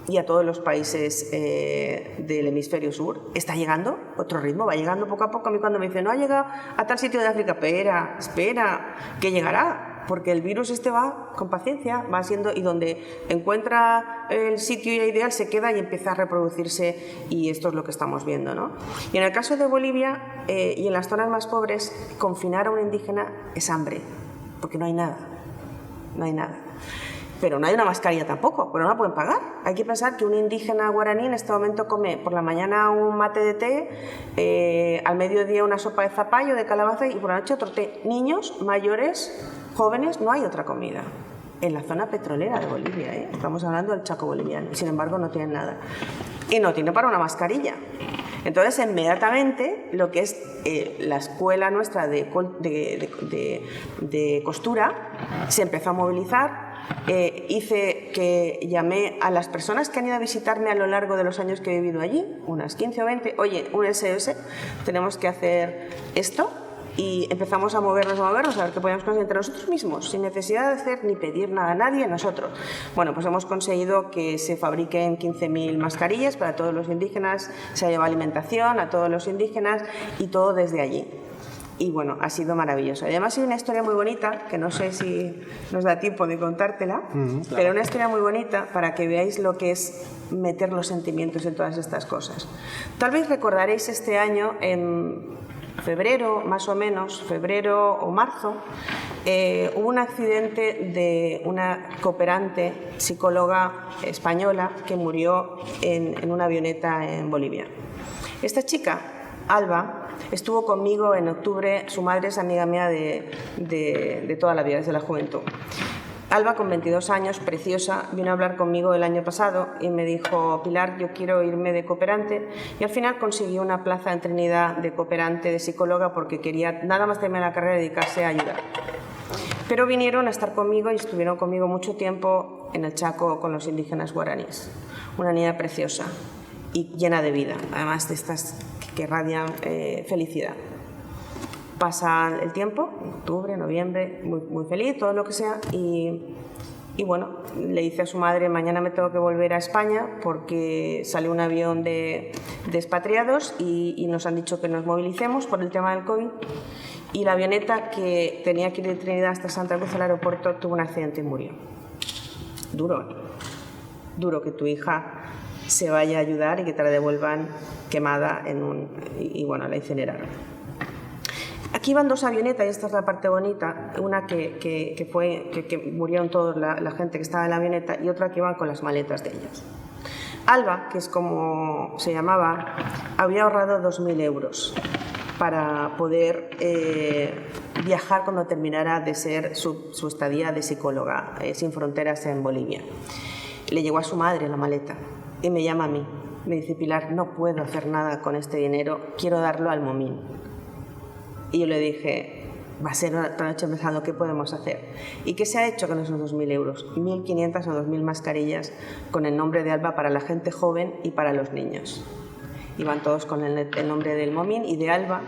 y a todos los países del hemisferio sur. Está llegando otro ritmo, va llegando poco a poco. A mí cuando me dicen, no ha llegado a tal sitio de África, espera, que llegará. Porque el virus va con paciencia, va siendo, y donde encuentra el sitio ideal se queda y empieza a reproducirse, y esto es lo que estamos viendo, ¿no? Y en el caso de Bolivia y en las zonas más pobres, confinar a un indígena es hambre, porque no hay nada. Pero no hay una mascarilla tampoco, pero no la pueden pagar. Hay que pensar que un indígena guaraní en este momento come por la mañana un mate de té, al mediodía una sopa de zapallo, de calabaza, y por la noche otro té. Niños, mayores, jóvenes, no hay otra comida. en la zona petrolera de Bolivia, ¿eh? Estamos hablando del Chaco boliviano, sin embargo no tienen nada. Y no tiene para una mascarilla. Entonces, inmediatamente, lo que es la escuela nuestra de costura se empezó a movilizar. Hice que llamé a las personas que han ido a visitarme a lo largo de los años que he vivido allí, unas 15 o 20, oye, un SOS, tenemos que hacer esto. Y empezamos a movernos, a ver qué podíamos conseguir entre nosotros mismos, sin necesidad de hacer ni pedir nada a nadie, nosotros. Bueno, pues hemos conseguido que se fabriquen 15.000 mascarillas para todos los indígenas, se ha llevado alimentación a todos los indígenas y todo desde allí. Y bueno, ha sido maravilloso. Además hay una historia muy bonita, que no sé si nos da tiempo de contártela, claro. Pero una historia muy bonita para que veáis lo que es meter los sentimientos en todas estas cosas. Tal vez recordaréis este año, en febrero, más o menos, febrero o marzo, hubo un accidente de una cooperante psicóloga española que murió en una avioneta en Bolivia. Esta chica, Alba, estuvo conmigo en octubre, su madre es amiga mía de toda la vida, desde la juventud. Alba, con 22 años, preciosa, vino a hablar conmigo el año pasado y me dijo: Pilar, yo quiero irme de cooperante, y al final consiguió una plaza en Trinidad de cooperante, de psicóloga, porque quería nada más terminar la carrera dedicarse a ayudar. Pero vinieron a estar conmigo y estuvieron conmigo mucho tiempo en el Chaco con los indígenas guaraníes. Una niña preciosa y llena de vida, además de estas que irradian felicidad. Pasa el tiempo, octubre, noviembre, muy feliz, todo lo que sea, y bueno, le dice a su madre: mañana me tengo que volver a España porque sale un avión de expatriados y nos han dicho que nos movilicemos por el tema del COVID, y la avioneta que tenía que ir de Trinidad hasta Santa Cruz al aeropuerto tuvo un accidente y murió. Duro que tu hija se vaya a ayudar y que te la devuelvan quemada y bueno, la incineraron. Aquí van dos avionetas, y esta es la parte bonita, una que murieron toda la gente que estaba en la avioneta, y otra que iban con las maletas de ellos. Alba, que es como se llamaba, había ahorrado 2.000 euros para poder viajar cuando terminara de ser su estadía de psicóloga sin fronteras en Bolivia. Le llegó a su madre la maleta y me llama a mí. Me dice: Pilar, no puedo hacer nada con este dinero, quiero darlo al Momín. Y yo le dije: va a ser otra noche empezando, ¿qué podemos hacer? ¿Y qué se ha hecho con esos 2.000 euros? 1.500 o 2.000 mascarillas con el nombre de Alba para la gente joven y para los niños. Iban todos con el nombre del Momín y de Alba.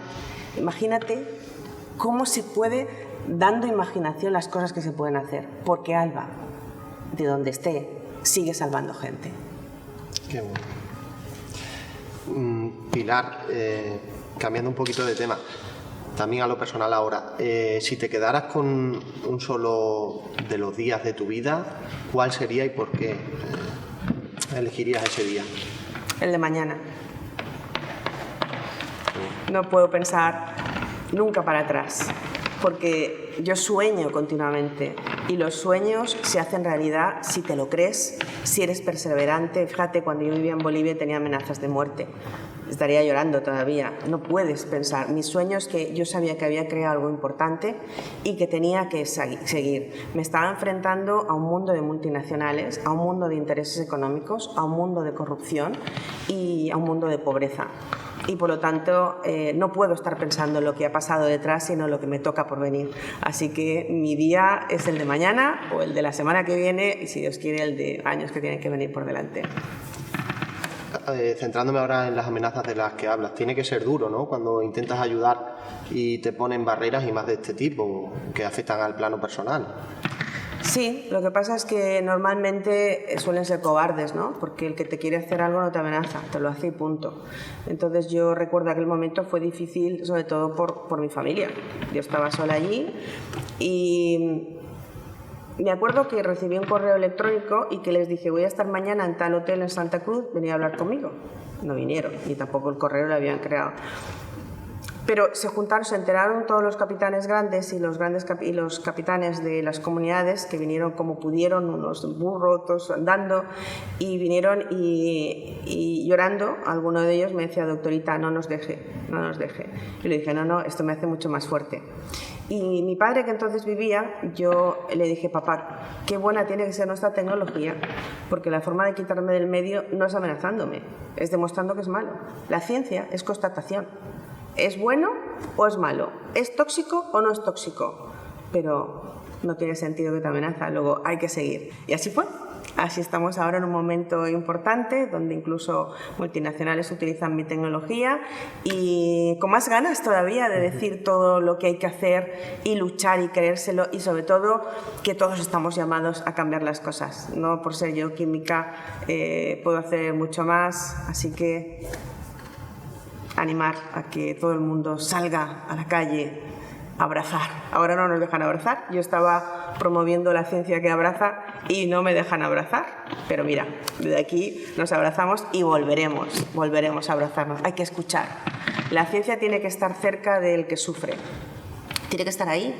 Imagínate cómo se puede, dando imaginación, las cosas que se pueden hacer. Porque Alba, de donde esté, sigue salvando gente. Qué bueno. Pilar, cambiando un poquito de tema, también a lo personal ahora, si te quedaras con un solo de los días de tu vida, ¿cuál sería y por qué elegirías ese día? El de mañana. No puedo pensar nunca para atrás, porque yo sueño continuamente y los sueños se hacen realidad si te lo crees, si eres perseverante. Fíjate, cuando yo vivía en Bolivia tenía amenazas de muerte. Estaría llorando todavía. No puedes pensar. Mis sueños, que yo sabía que había creado algo importante y que tenía que seguir. Me estaba enfrentando a un mundo de multinacionales, a un mundo de intereses económicos, a un mundo de corrupción y a un mundo de pobreza. Y por lo tanto no puedo estar pensando en lo que ha pasado detrás, sino lo que me toca por venir. Así que mi día es el de mañana o el de la semana que viene, y si Dios quiere el de años que tienen que venir por delante. Centrándome ahora en las amenazas de las que hablas, tiene que ser duro, ¿no?, cuando intentas ayudar y te ponen barreras, y más de este tipo, que afectan al plano personal. Sí, lo que pasa es que normalmente suelen ser cobardes, ¿no? Porque el que te quiere hacer algo no te amenaza, te lo hace y punto. Entonces yo recuerdo aquel momento fue difícil, sobre todo por mi familia. Yo estaba sola allí y me acuerdo que recibí un correo electrónico y que les dije: voy a estar mañana en tal hotel en Santa Cruz, venid a hablar conmigo. No vinieron, ni tampoco el correo lo habían creado. Pero se juntaron, se enteraron todos los capitanes grandes y los capitanes de las comunidades, que vinieron como pudieron, unos burros, otros andando, y vinieron y llorando. Alguno de ellos me decía: doctorita, no nos deje. Y le dije: no, esto me hace mucho más fuerte. Y mi padre, que entonces vivía, yo le dije: papá, qué buena tiene que ser nuestra tecnología, porque la forma de quitarme del medio no es amenazándome, es demostrando que es malo. La ciencia es constatación. ¿Es bueno o es malo? ¿Es tóxico o no es tóxico? Pero no tiene sentido que te amenaza, luego hay que seguir. Y así fue. Así estamos ahora en un momento importante donde incluso multinacionales utilizan mi tecnología y con más ganas todavía de decir todo lo que hay que hacer y luchar y creérselo, y sobre todo que todos estamos llamados a cambiar las cosas. No por ser yo química puedo hacer mucho más, así que animar a que todo el mundo salga a la calle a abrazar. Ahora no nos dejan abrazar. Yo estaba promoviendo la ciencia que abraza y no me dejan abrazar. Pero mira, desde aquí nos abrazamos y volveremos a abrazarnos. Hay que escuchar. La ciencia tiene que estar cerca del que sufre. Tiene que estar ahí.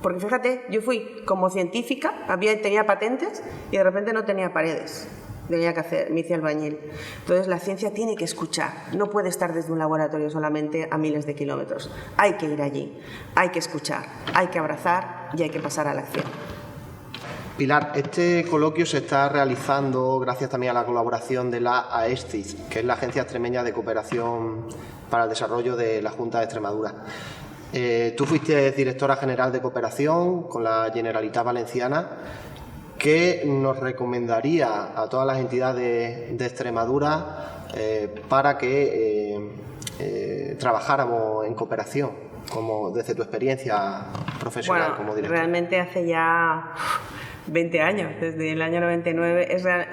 Porque fíjate, yo fui como científica, tenía patentes y de repente no tenía paredes. Tenía que hacer, me hice albañil. Entonces la ciencia tiene que escuchar, no puede estar desde un laboratorio solamente a miles de kilómetros. Hay que ir allí, hay que escuchar, hay que abrazar y hay que pasar a la acción. Pilar, este coloquio se está realizando gracias también a la colaboración de la AESCIS, que es la Agencia Extremeña de Cooperación para el Desarrollo de la Junta de Extremadura. Tú fuiste directora general de cooperación con la Generalitat Valenciana. ¿Qué nos recomendaría a todas las entidades de Extremadura para que trabajáramos en cooperación, como desde tu experiencia profesional como directora? Realmente hace ya 20 años, desde el año 99,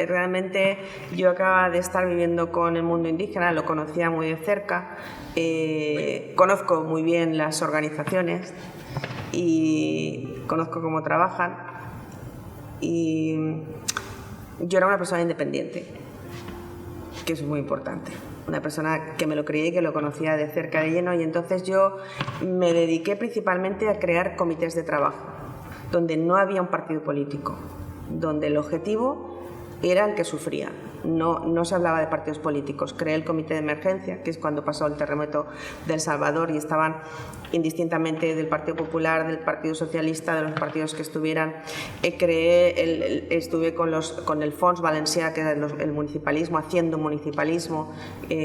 realmente yo acababa de estar viviendo con el mundo indígena, lo conocía muy de cerca, conozco muy bien las organizaciones y conozco cómo trabajan. Y yo era una persona independiente, que eso es muy importante, una persona que me lo creía y que lo conocía de cerca, de lleno, y entonces yo me dediqué principalmente a crear comités de trabajo donde no había un partido político, donde el objetivo era el que sufría. No se hablaba de partidos políticos. Creé el comité de emergencia, que es cuando pasó el terremoto de El Salvador, y estaban indistintamente del Partido Popular, del Partido Socialista, de los partidos que estuvieran. Estuve con el Fons Valencià, que era el municipalismo, haciendo municipalismo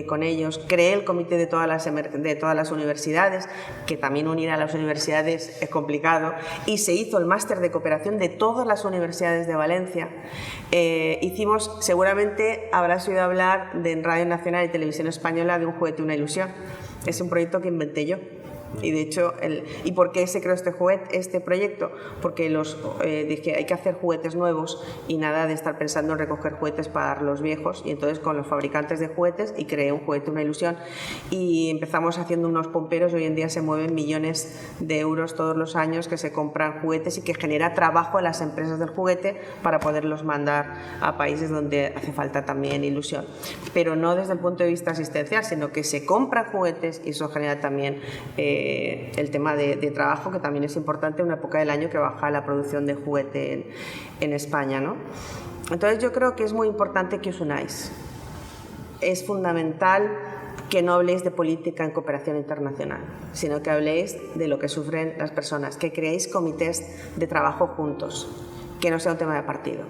con ellos. Creé el comité de todas las universidades, que también unir a las universidades es complicado, y se hizo el máster de cooperación de todas las universidades de Valencia. Hicimos, seguramente habrás oído hablar en Radio Nacional y Televisión Española de Un juguete, una ilusión. Es un proyecto que inventé yo. Y de hecho, ¿y por qué se creó este proyecto? Porque dije, hay que hacer juguetes nuevos y nada de estar pensando en recoger juguetes para los viejos. Y entonces con los fabricantes de juguetes, y creé Un juguete, una ilusión, y empezamos haciendo unos pomperos. Hoy en día se mueven millones de euros todos los años que se compran juguetes y que genera trabajo a las empresas del juguete para poderlos mandar a países donde hace falta también ilusión. Pero no desde el punto de vista asistencial, sino que se compran juguetes y eso genera también el tema de trabajo, que también es importante en una época del año que baja la producción de juguete en España, ¿no? Entonces yo creo que es muy importante que os unáis. Es fundamental que no habléis de política en cooperación internacional, sino que habléis de lo que sufren las personas, que creéis comités de trabajo juntos, que no sea un tema de partido.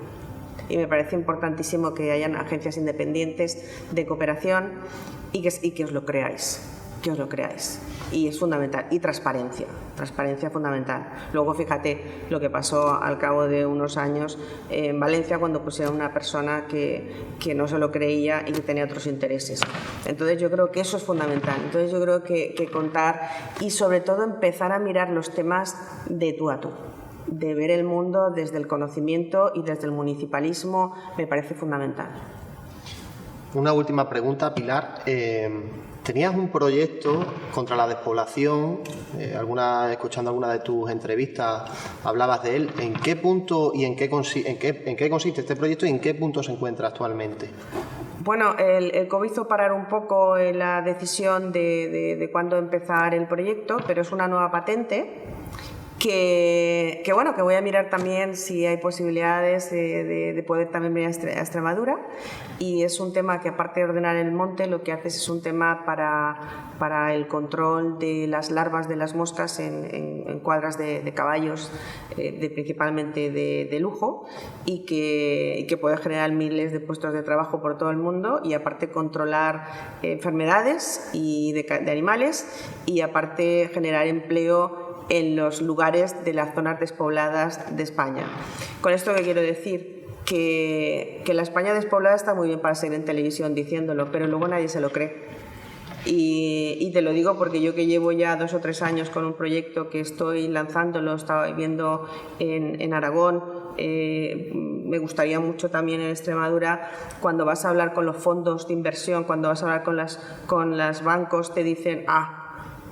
Y me parece importantísimo que hayan agencias independientes de cooperación y que os lo creáis. Y es fundamental. Y transparencia fundamental. Luego fíjate lo que pasó al cabo de unos años en Valencia cuando pusieron una persona que no se lo creía y que tenía otros intereses. Entonces yo creo que eso es fundamental. Entonces yo creo que contar y sobre todo empezar a mirar los temas de tú a tú, de ver el mundo desde el conocimiento y desde el municipalismo, me parece fundamental. Una última pregunta, Pilar. Tenías un proyecto contra la despoblación, escuchando alguna de tus entrevistas hablabas de él. ¿En qué punto y en qué consiste este proyecto y en qué punto se encuentra actualmente? Bueno, el COVID hizo parar un poco la decisión de cuándo empezar el proyecto, pero es una nueva patente que voy a mirar también si hay posibilidades de poder también venir a Extremadura, y es un tema que, aparte de ordenar el monte, lo que hace es un tema para el control de las larvas de las moscas en cuadras de caballos, principalmente de lujo, y que puede generar miles de puestos de trabajo por todo el mundo, y aparte controlar enfermedades de animales, y aparte generar empleo en los lugares de las zonas despobladas de España. Con esto, ¿qué quiero decir? Que la España despoblada está muy bien para seguir en televisión diciéndolo, pero luego nadie se lo cree. Y te lo digo porque yo, que llevo ya 2 o 3 años con un proyecto que estoy lanzando, lo estaba viviendo en Aragón, me gustaría mucho también en Extremadura. Cuando vas a hablar con los fondos de inversión, cuando vas a hablar con los bancos, te dicen,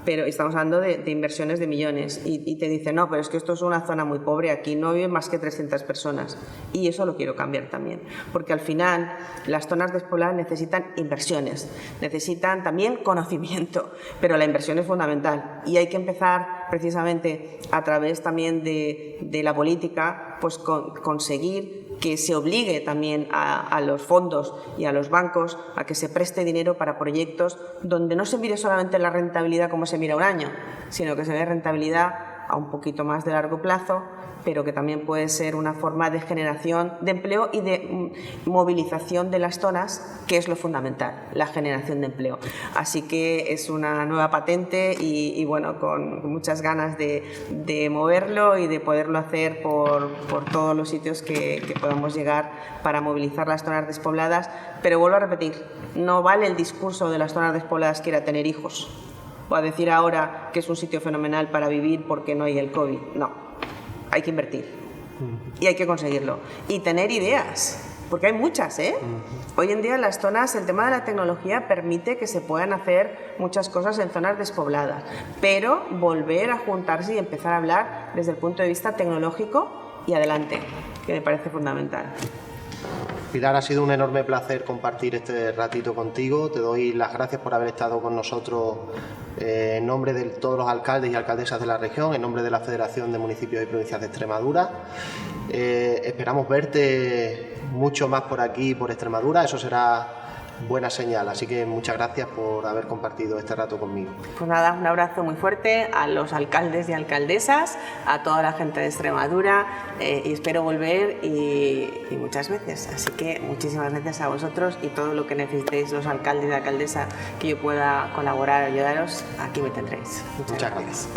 pero estamos hablando de inversiones de millones, y te dicen, no, pero es que esto es una zona muy pobre, aquí no viven más que 300 personas. Y eso lo quiero cambiar también, porque al final las zonas despobladas necesitan inversiones, necesitan también conocimiento, pero la inversión es fundamental, y hay que empezar precisamente a través también de la política, pues conseguir que se obligue también a los fondos y a los bancos a que se preste dinero para proyectos donde no se mire solamente la rentabilidad como se mira un año, sino que se ve rentabilidad a un poquito más de largo plazo, pero que también puede ser una forma de generación de empleo y de movilización de las zonas, que es lo fundamental, la generación de empleo. Así que es una nueva patente y bueno, con muchas ganas de moverlo y de poderlo hacer por todos los sitios que podamos llegar para movilizar las zonas despobladas. Pero vuelvo a repetir, no vale el discurso de las zonas despobladas que ir a tener hijos o a decir ahora que es un sitio fenomenal para vivir porque no hay el COVID. No. Hay que invertir y hay que conseguirlo y tener ideas, porque hay muchas, Hoy en día en las zonas, el tema de la tecnología permite que se puedan hacer muchas cosas en zonas despobladas, pero volver a juntarse y empezar a hablar desde el punto de vista tecnológico y adelante, que me parece fundamental. Pilar, ha sido un enorme placer compartir este ratito contigo. Te doy las gracias por haber estado con nosotros en nombre de todos los alcaldes y alcaldesas de la región, en nombre de la Federación de Municipios y Provincias de Extremadura. Esperamos verte mucho más por aquí, por Extremadura. Eso será buena señal, así que muchas gracias por haber compartido este rato conmigo. Pues nada, un abrazo muy fuerte a los alcaldes y alcaldesas, a toda la gente de Extremadura, y espero volver y muchas veces, así que muchísimas gracias a vosotros, y todo lo que necesitéis los alcaldes y alcaldesas que yo pueda colaborar, ayudaros, aquí me tendréis. Muchas gracias.